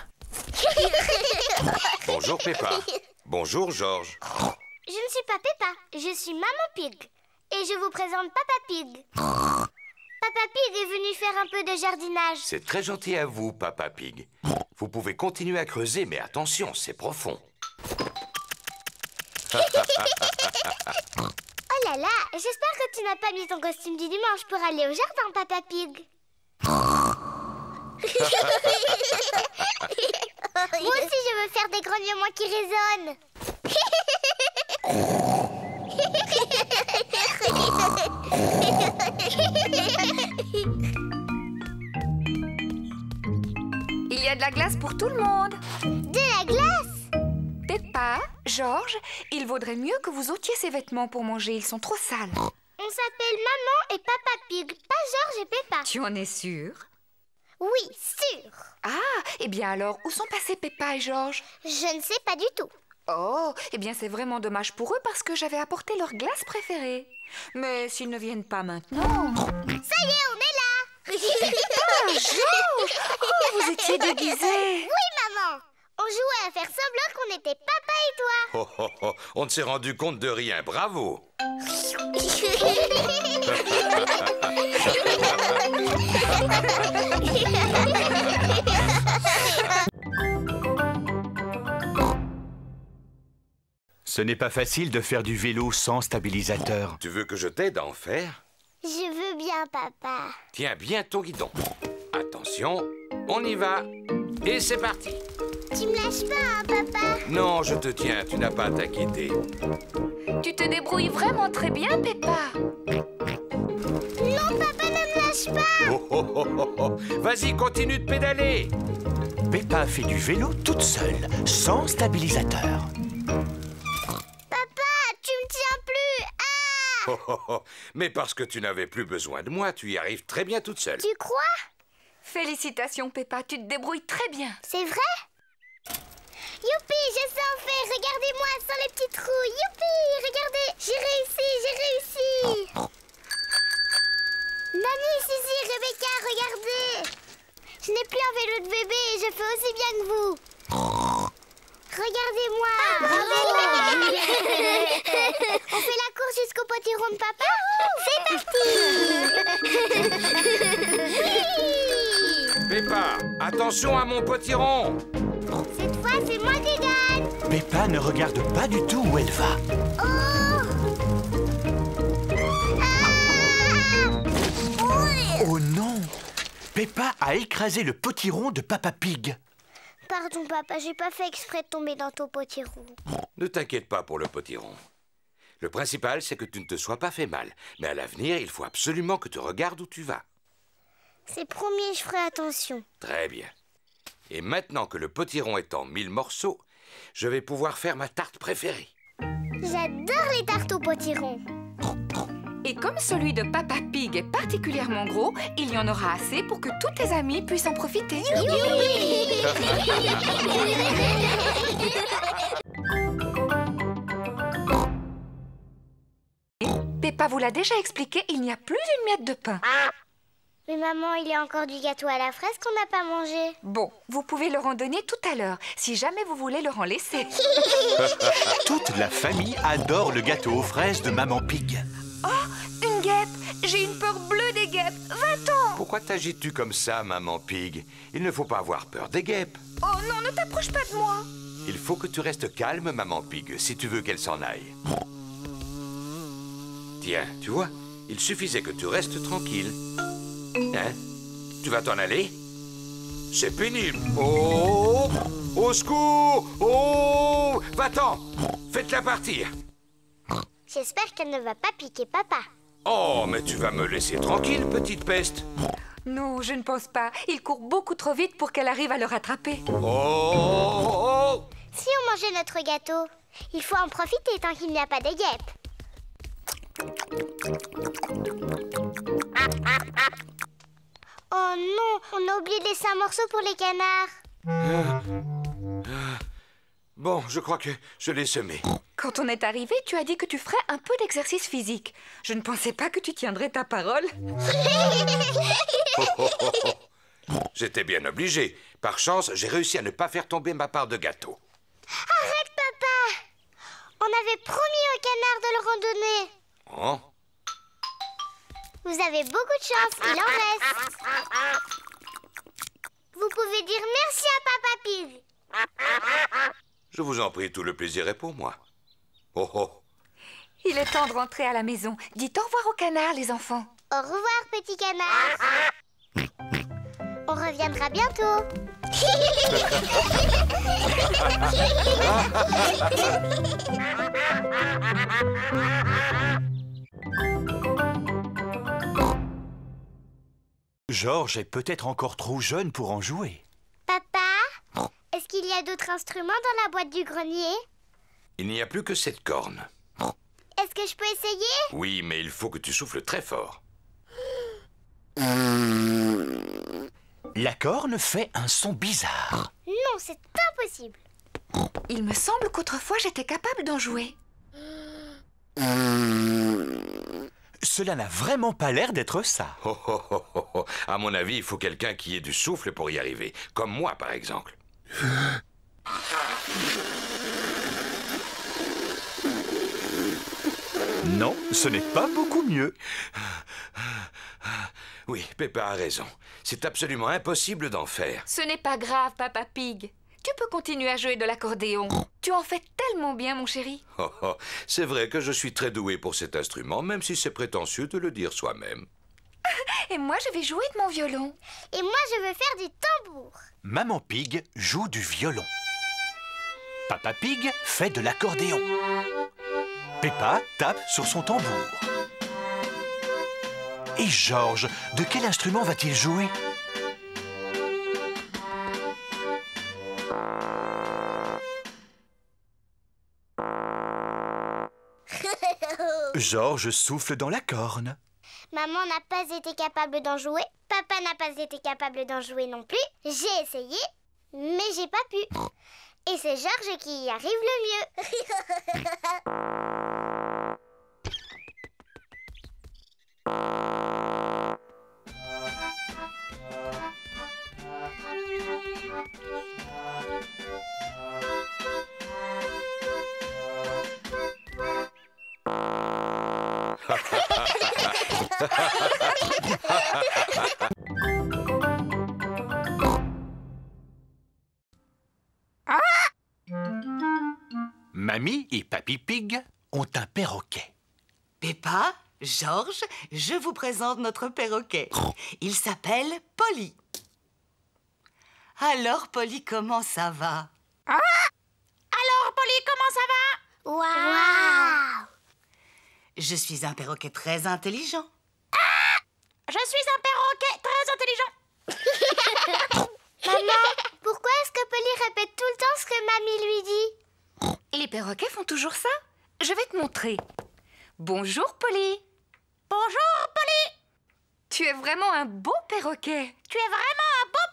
Bonjour, Peppa. Bonjour, George. Je ne suis pas Peppa, je suis Maman Pig. Et je vous présente Papa Pig. Papa Pig est venu faire un peu de jardinage. C'est très gentil à vous, Papa Pig. Vous pouvez continuer à creuser, mais attention, c'est profond. Oh là là, j'espère que tu n'as pas mis ton costume du dimanche pour aller au jardin, Papa Pig. Moi aussi, je veux faire des grognements qui résonnent. Il y a de la glace pour tout le monde. De la glace? Peppa, George, il vaudrait mieux que vous ôtiez ces vêtements pour manger. Ils sont trop sales. On s'appelle Maman et Papa Pig, pas George et Peppa. Tu en es sûre? Oui, sûr. Ah, eh bien alors, où sont passés Peppa et George? Je ne sais pas du tout. Oh, eh bien c'est vraiment dommage pour eux parce que j'avais apporté leur glace préférée. Mais s'ils ne viennent pas maintenant... Ça y est, on est là. Ah, George! Oh, vous étiez déguisés. Oui, maman. On jouait à faire semblant qu'on était papa et toi. On ne s'est rendu compte de rien, bravo. Ce n'est pas facile de faire du vélo sans stabilisateur. Tu veux que je t'aide à en faire? Je veux bien, papa. Tiens bien ton guidon. Attention, on y va. Et c'est parti. Tu me lâches pas, hein, papa? Non, je te tiens, tu n'as pas à t'inquiéter. Tu te débrouilles vraiment très bien, Peppa. Non, papa, ne me lâche pas. Oh, oh, oh, oh, oh. Vas-y, continue de pédaler. Peppa fait du vélo toute seule, sans stabilisateur. Papa, tu me tiens plus. Ah! Oh, oh, oh. Mais parce que tu n'avais plus besoin de moi, tu y arrives très bien toute seule. Tu crois? Félicitations, Peppa, tu te débrouilles très bien. C'est vrai? Youpi, je sais en faire. Regardez-moi sans les petits trous. Youpi, regardez, j'ai réussi, j'ai réussi. Nani, Suzy, Rebecca, regardez. Je n'ai plus un vélo de bébé et je fais aussi bien que vous. Regardez-moi. On fait la course jusqu'au potiron de papa? C'est parti. Peppa, attention à mon potiron. Cette fois, c'est moi qui gagne. Peppa ne regarde pas du tout où elle va. Oh! Oh non! Peppa a écrasé le potiron de Papa Pig. Pardon, papa, j'ai pas fait exprès de tomber dans ton potiron. Ne t'inquiète pas pour le potiron. Le principal, c'est que tu ne te sois pas fait mal. Mais à l'avenir, il faut absolument que tu regardes où tu vas. C'est promis, je ferai attention. Très bien. Et maintenant que le potiron est en 1000 morceaux, je vais pouvoir faire ma tarte préférée. J'adore les tartes au potiron. Et comme celui de Papa Pig est particulièrement gros, il y en aura assez pour que tous tes amis puissent en profiter. Peppa vous l'a déjà expliqué, il n'y a plus une miette de pain. Mais maman, il y a encore du gâteau à la fraise qu'on n'a pas mangé. Bon, vous pouvez leur en donner tout à l'heure, si jamais vous voulez leur en laisser. Toute la famille adore le gâteau aux fraises de Maman Pig. Oh, une guêpe! J'ai une peur bleue des guêpes. Va-t'en! Pourquoi t'agites-tu comme ça, Maman Pig? Il ne faut pas avoir peur des guêpes. Oh non, ne t'approche pas de moi! Il faut que tu restes calme, Maman Pig, si tu veux qu'elle s'en aille. Tiens, tu vois, il suffisait que tu restes tranquille. Hein? Tu vas t'en aller? C'est pénible. Oh! Au secours! Oh! Va-t'en! Faites-la partir. J'espère qu'elle ne va pas piquer papa. Oh, mais tu vas me laisser tranquille, petite peste. Non, je ne pense pas. Il court beaucoup trop vite pour qu'elle arrive à le rattraper. Oh! Si on mangeait notre gâteau, il faut en profiter tant qu'il n'y a pas de guêpes. Oh non, on a oublié de laisser un morceau pour les canards. Bon, je crois que je l'ai semé. Quand on est arrivé, tu as dit que tu ferais un peu d'exercice physique. Je ne pensais pas que tu tiendrais ta parole. J'étais bien obligé. Par chance, j'ai réussi à ne pas faire tomber ma part de gâteau. Arrête, papa! On avait promis au canard de le randonner. Oh? Vous avez beaucoup de chance, il en reste. Vous pouvez dire merci à Papa Pig. Je vous en prie, tout le plaisir est pour moi. Oh oh! Il est temps de rentrer à la maison. Dites au revoir au canard, les enfants. Au revoir, petit canard. On reviendra bientôt. Georges est peut-être encore trop jeune pour en jouer. Papa, est-ce qu'il y a d'autres instruments dans la boîte du grenier? Il n'y a plus que cette corne. Est-ce que je peux essayer? Oui, mais il faut que tu souffles très fort. La corne fait un son bizarre. Non, c'est impossible. Il me semble qu'autrefois j'étais capable d'en jouer. Cela n'a vraiment pas l'air d'être ça. Oh, oh, oh, oh, oh. À mon avis, il faut quelqu'un qui ait du souffle pour y arriver. Comme moi, par exemple. Non, ce n'est pas beaucoup mieux. Oui, Peppa a raison. C'est absolument impossible d'en faire. Ce n'est pas grave, Papa Pig. Tu peux continuer à jouer de l'accordéon. Tu en fais tellement bien, mon chéri. Oh, oh, c'est vrai que je suis très doué pour cet instrument, même si c'est prétentieux de le dire soi-même. Et moi, je vais jouer de mon violon. Et moi, je veux faire du tambour. Maman Pig joue du violon. Papa Pig fait de l'accordéon. Peppa tape sur son tambour. Et George, de quel instrument va-t-il jouer? George souffle dans la corne. Maman n'a pas été capable d'en jouer. Papa n'a pas été capable d'en jouer non plus. J'ai essayé, mais j'ai pas pu. Et c'est George qui y arrive le mieux. Mamie et Papy Pig ont un perroquet. Peppa, George, je vous présente notre perroquet. Il s'appelle Polly. Alors, Polly, comment ça va? Alors, Polly, comment ça va? Waouh! Je suis un perroquet très intelligent. Je suis un perroquet très intelligent. Maman, pourquoi est-ce que Polly répète tout le temps ce que Mamie lui dit? Les perroquets font toujours ça. Je vais te montrer. Bonjour, Polly. Bonjour, Polly. Tu es vraiment un beau perroquet. Tu es vraiment un beau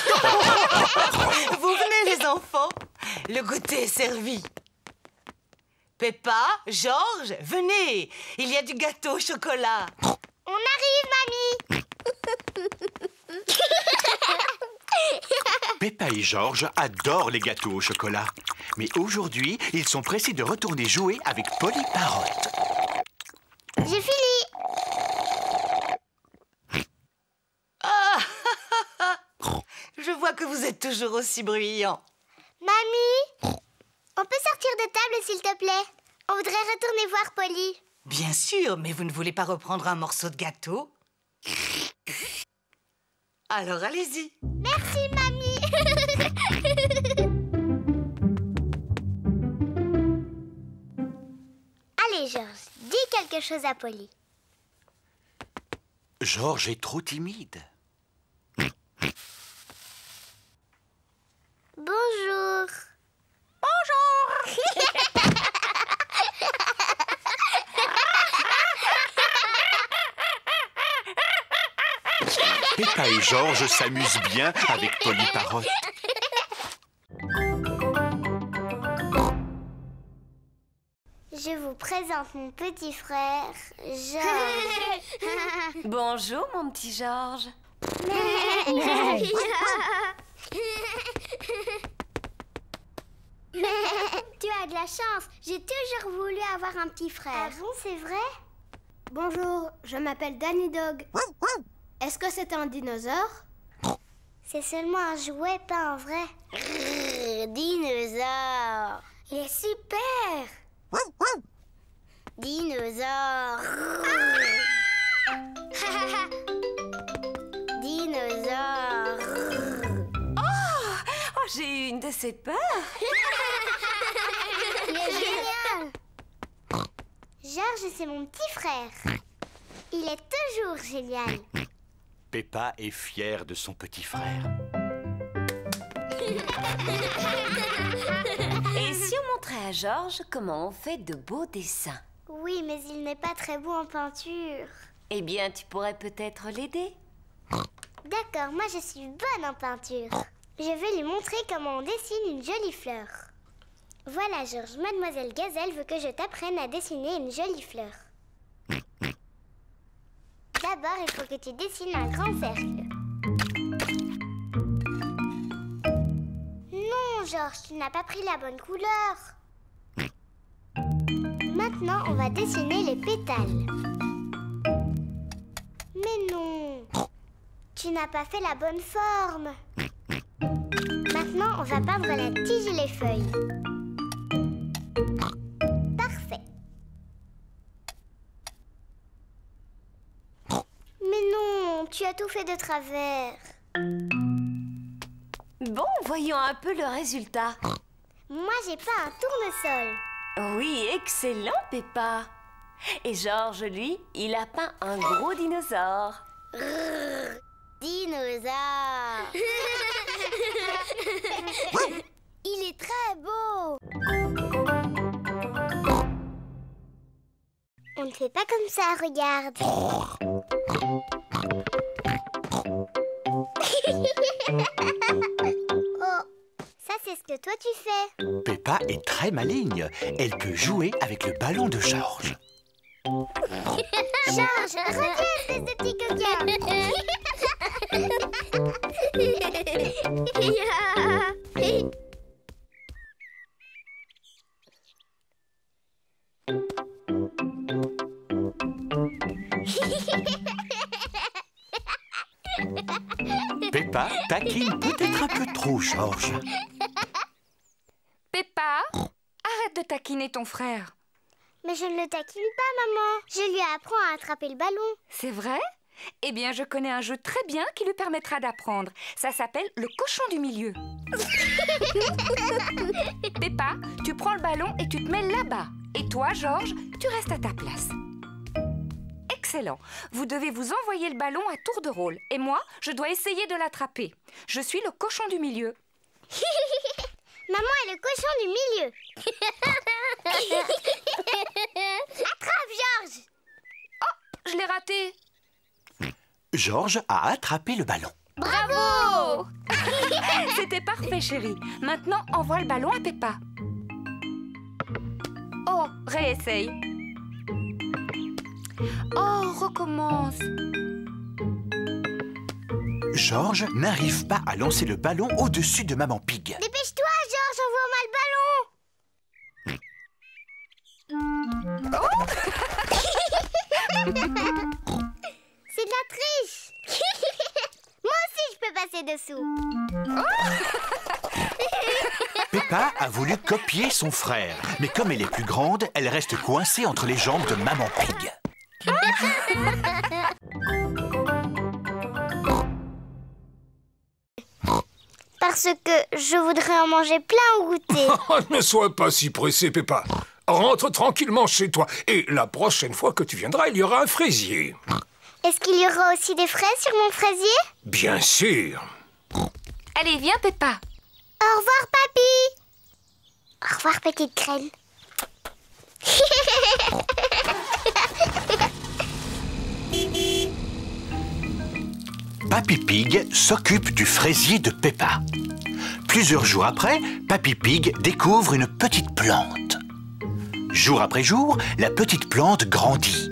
perroquet. Vous venez, les enfants. Le goûter est servi. Peppa, George, venez. Il y a du gâteau au chocolat. On arrive, Mamie. Peppa et George adorent les gâteaux au chocolat. Mais aujourd'hui, ils sont pressés de retourner jouer avec Polly Parrot. J'ai fini. Ah, je vois que vous êtes toujours aussi bruyants. Mamie, on peut sortir de table, s'il te plaît? On voudrait retourner voir Polly. Bien sûr, mais vous ne voulez pas reprendre un morceau de gâteau? Alors allez-y. Merci, Mamie. Allez, George, dis quelque chose à Polly. George est trop timide. Bonjour. Bonjour. Peppa et George s'amusent bien avec Polly Parrot. Je vous présente mon petit frère, George. Bonjour, mon petit George. Tu as de la chance. J'ai toujours voulu avoir un petit frère. Ah bon, c'est vrai? Bonjour, je m'appelle Danny Dog. Est-ce que c'est un dinosaure? C'est seulement un jouet, pas un vrai. Dinosaure. Il est super. Dinosaure. Dinosaure. Oh, j'ai eu une de ces peurs. Il est génial. George, c'est mon petit frère. Il est toujours génial. Peppa est fière de son petit frère. Et si on montrait à George comment on fait de beaux dessins? Oui, mais il n'est pas très bon en peinture. Eh bien, tu pourrais peut-être l'aider. D'accord, moi je suis bonne en peinture. Je vais lui montrer comment on dessine une jolie fleur. Voilà, George, Mademoiselle Gazelle veut que je t'apprenne à dessiner une jolie fleur. D'abord, il faut que tu dessines un grand cercle. Non, George, tu n'as pas pris la bonne couleur. Maintenant, on va dessiner les pétales. Mais non, tu n'as pas fait la bonne forme. Maintenant, on va peindre la tige et les feuilles. Parfait. Mais non, tu as tout fait de travers. Bon, voyons un peu le résultat. Moi, j'ai pas un tournesol. Oui, excellent, Peppa. Et Georges, lui, il a peint un gros dinosaure. Dinosaure. Il est très beau. On ne fait pas comme ça, regarde. Oh, ça c'est ce que toi tu fais. Peppa est très maligne. Elle peut jouer avec le ballon de Georges. Georges, reviens, espèce de petit coquin. Peppa taquine peut-être un peu trop Georges. Peppa, arrête de taquiner ton frère. Mais je ne le taquine pas, maman. Je lui apprends à attraper le ballon. C'est vrai? Eh bien, je connais un jeu très bien qui lui permettra d'apprendre. Ça s'appelle le cochon du milieu. Peppa, tu prends le ballon et tu te mets là-bas. Et toi, Georges, tu restes à ta place. Excellent. Vous devez vous envoyer le ballon à tour de rôle. Et moi, je dois essayer de l'attraper. Je suis le cochon du milieu. Maman est le cochon du milieu. Attrape, Georges. Oh, je l'ai raté. Georges a attrapé le ballon. Bravo. C'était parfait, chérie. Maintenant, envoie le ballon à Peppa. Oh, réessaye. Oh, recommence. Georges n'arrive pas à lancer le ballon au-dessus de Maman Pig. Dépêche-toi, Georges, envoie-moi le ballon. Oh. C'est de la triche. Moi aussi, je peux passer dessous. Peppa a voulu copier son frère. Mais comme elle est plus grande, elle reste coincée entre les jambes de Maman Pig. Parce que je voudrais en manger plein au goûter. Ne sois pas si pressé, Peppa. Rentre tranquillement chez toi. Et la prochaine fois que tu viendras, il y aura un fraisier. Est-ce qu'il y aura aussi des fraises sur mon fraisier? Bien sûr. Allez, viens, Peppa. Au revoir, papy. Au revoir, petite graine. Papy Pig s'occupe du fraisier de Peppa. Plusieurs jours après, Papy Pig découvre une petite plante. Jour après jour, la petite plante grandit.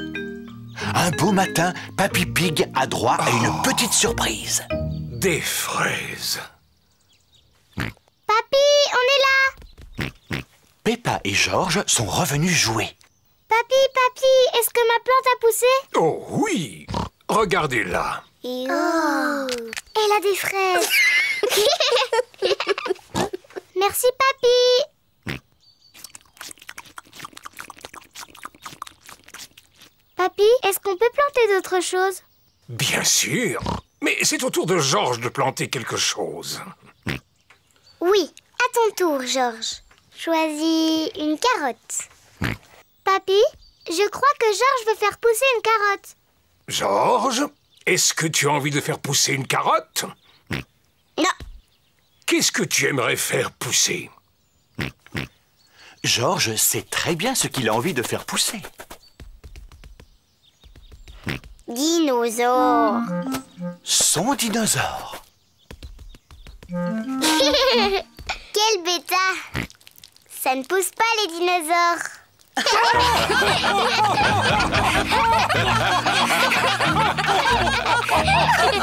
Un beau matin, Papy Pig a droit à une petite surprise. Des fraises. Papy, on est là. Peppa et Georges sont revenus jouer. Papy, est-ce que ma plante a poussé? Oh oui. Regardez-la. Oh, elle a des fraises. Merci, papy. Papy, est-ce qu'on peut planter d'autres choses? Bien sûr. Mais c'est au tour de Georges de planter quelque chose. Oui, à ton tour, Georges. Choisis une carotte. Papy, je crois que Georges veut faire pousser une carotte. Georges, est-ce que tu as envie de faire pousser une carotte? Non. Qu'est-ce que tu aimerais faire pousser? Georges sait très bien ce qu'il a envie de faire pousser. Dinosaure. Son dinosaure. Quel bêta. Ça ne pousse pas les dinosaures.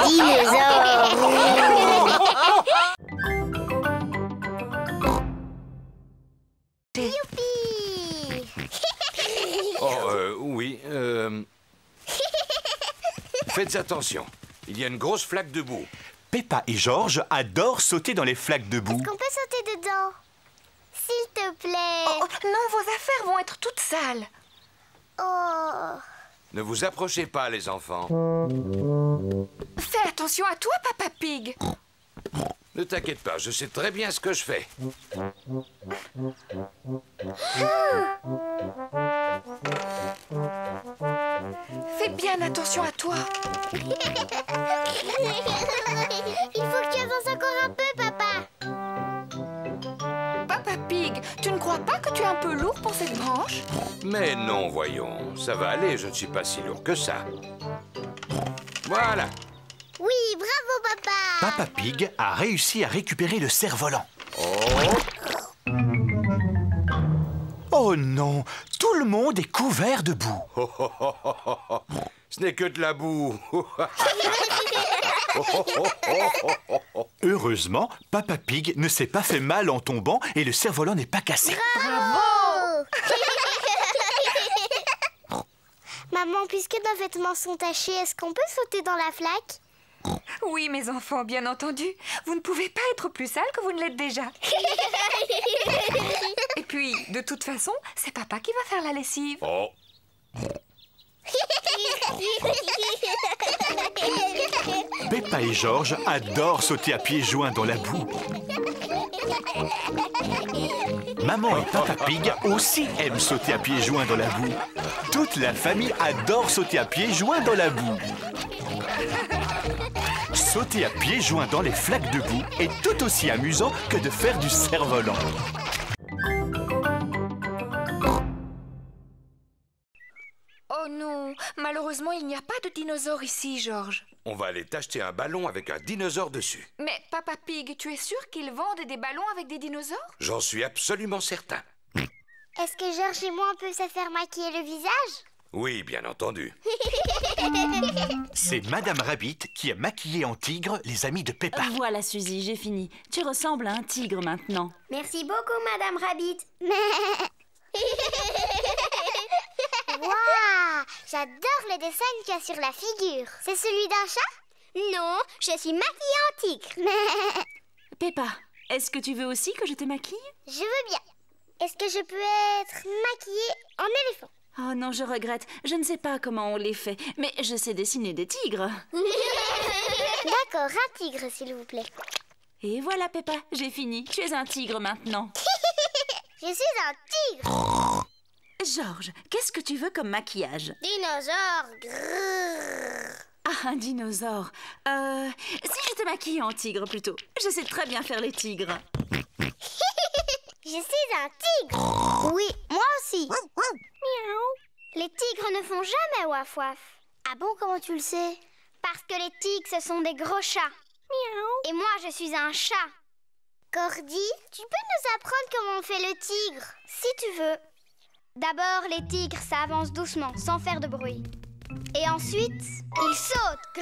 Dinosaure. Youpi. Oui. Faites attention. Il y a une grosse flaque de boue. Peppa et Georges adorent sauter dans les flaques de boue. Est-ce qu'on peut sauter dedans? S'il te plaît. Oh, non, vos affaires vont être toutes sales. Oh. Ne vous approchez pas, les enfants. Fais attention à toi, Papa Pig. Ne t'inquiète pas, je sais très bien ce que je fais. Fais bien attention à toi. Il faut que tu avances encore un peu, papa. Papa Pig, tu ne crois pas que tu es un peu lourd pour cette branche? Mais non, voyons. Ça va aller, je ne suis pas si lourd que ça. Voilà. Oui, bravo, papa. Papa Pig a réussi à récupérer le cerf-volant. Oh non, tout le monde est couvert de boue. Ce n'est que de la boue. Heureusement, Papa Pig ne s'est pas fait mal en tombant et le cerf-volant n'est pas cassé. Bravo. Maman, puisque nos vêtements sont tachés, est-ce qu'on peut sauter dans la flaque? Oui, mes enfants, bien entendu. Vous ne pouvez pas être plus sales que vous ne l'êtes déjà. Et puis, de toute façon, c'est papa qui va faire la lessive. Oh. Peppa et Georges adorent sauter à pieds joints dans la boue. Maman et Papa Pig aussi aiment sauter à pieds joints dans la boue. Toute la famille adore sauter à pieds joints dans la boue. Sauter à pieds joints dans les flaques de boue est tout aussi amusant que de faire du cerf-volant. Oh non, malheureusement, il n'y a pas de dinosaure ici, Georges. On va aller t'acheter un ballon avec un dinosaure dessus. Mais Papa Pig, tu es sûr qu'ils vendent des ballons avec des dinosaures? J'en suis absolument certain. Est-ce que Georges et moi, on peut se faire maquiller le visage? Oui, bien entendu. C'est Madame Rabbit qui a maquillé en tigre les amis de Peppa. Voilà, Suzy, j'ai fini. Tu ressembles à un tigre maintenant. Merci beaucoup, Madame Rabbit. Waouh, j'adore le dessin qu'il y a sur la figure. C'est celui d'un chat? Non, je suis maquillée en tigre. Peppa, est-ce que tu veux aussi que je te maquille? Je veux bien. Est-ce que je peux être maquillée en éléphant? Oh non, je regrette. Je ne sais pas comment on les fait, mais je sais dessiner des tigres. D'accord, un tigre, s'il vous plaît. Et voilà, Peppa, j'ai fini. Tu es un tigre maintenant. Je suis un tigre. Georges, qu'est-ce que tu veux comme maquillage? Dinosaure. Grrr. Ah, un dinosaure. Si je te maquille en tigre plutôt. Je sais très bien faire les tigres. Je suis un tigre. Oui, moi aussi. Miaou. Les tigres ne font jamais waf waf. Ah bon, comment tu le sais? Parce que les tigres, ce sont des gros chats. Miaou. Et moi, je suis un chat. Cordy, tu peux nous apprendre comment on fait le tigre? Si tu veux. D'abord, les tigres, ça avance doucement, sans faire de bruit. Et ensuite, ils sautent.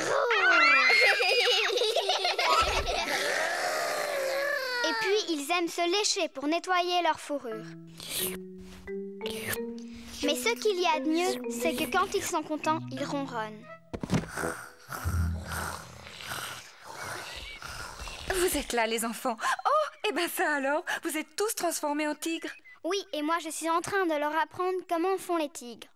Et puis, ils aiment se lécher pour nettoyer leur fourrure. Mais ce qu'il y a de mieux, c'est que quand ils sont contents, ils ronronnent. Vous êtes là, les enfants. Oh, et ben ça alors, vous êtes tous transformés en tigres. Oui, et moi je suis en train de leur apprendre comment font les tigres.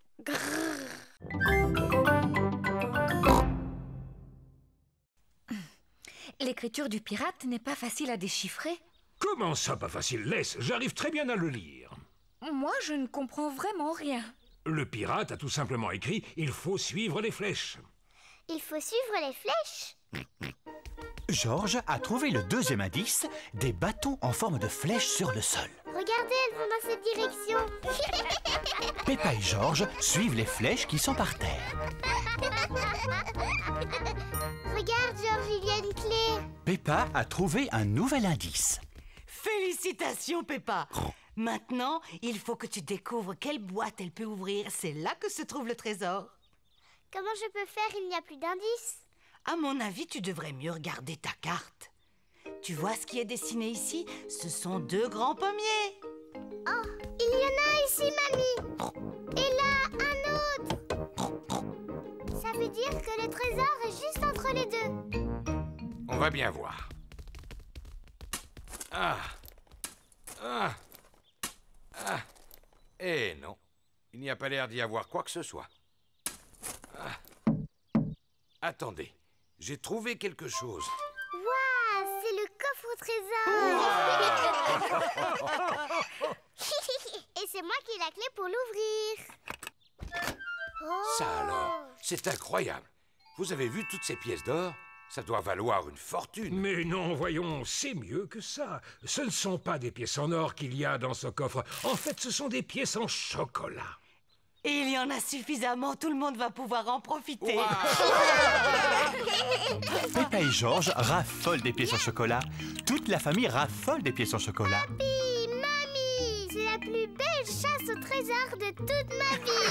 L'écriture du pirate n'est pas facile à déchiffrer. Comment ça, pas facile? Laisse, j'arrive très bien à le lire. Moi, je ne comprends vraiment rien. Le pirate a tout simplement écrit « Il faut suivre les flèches ». Il faut suivre les flèches. Georges a trouvé le deuxième indice, des bâtons en forme de flèche sur le sol. Regardez, elles vont dans cette direction. Peppa et Georges suivent les flèches qui sont par terre. Regarde, Georges, il y a une clé. Peppa a trouvé un nouvel indice. Félicitations, Peppa. Maintenant, il faut que tu découvres quelle boîte elle peut ouvrir. C'est là que se trouve le trésor. Comment je peux faire? Il n'y a plus d'indice. À mon avis, tu devrais mieux regarder ta carte. Tu vois ce qui est dessiné ici? Ce sont deux grands pommiers. Oh, il y en a un ici, mamie. Et là, un dire que le trésor est juste entre les deux. On va bien voir. Eh non, il n'y a pas l'air d'y avoir quoi que ce soit. Attendez, j'ai trouvé quelque chose. Waouh, c'est le coffre au trésor. Et c'est moi qui ai la clé pour l'ouvrir. Ça alors, c'est incroyable. Vous avez vu toutes ces pièces d'or? Ça doit valoir une fortune. Mais non, voyons, c'est mieux que ça. Ce ne sont pas des pièces en or qu'il y a dans ce coffre. En fait, ce sont des pièces en chocolat. Et il y en a suffisamment, tout le monde va pouvoir en profiter. Peppa et Georges raffolent des pièces en chocolat. Toute la famille raffole des pièces en chocolat. Papi, mamie, c'est la plus belle chasse au trésor de toute ma vie.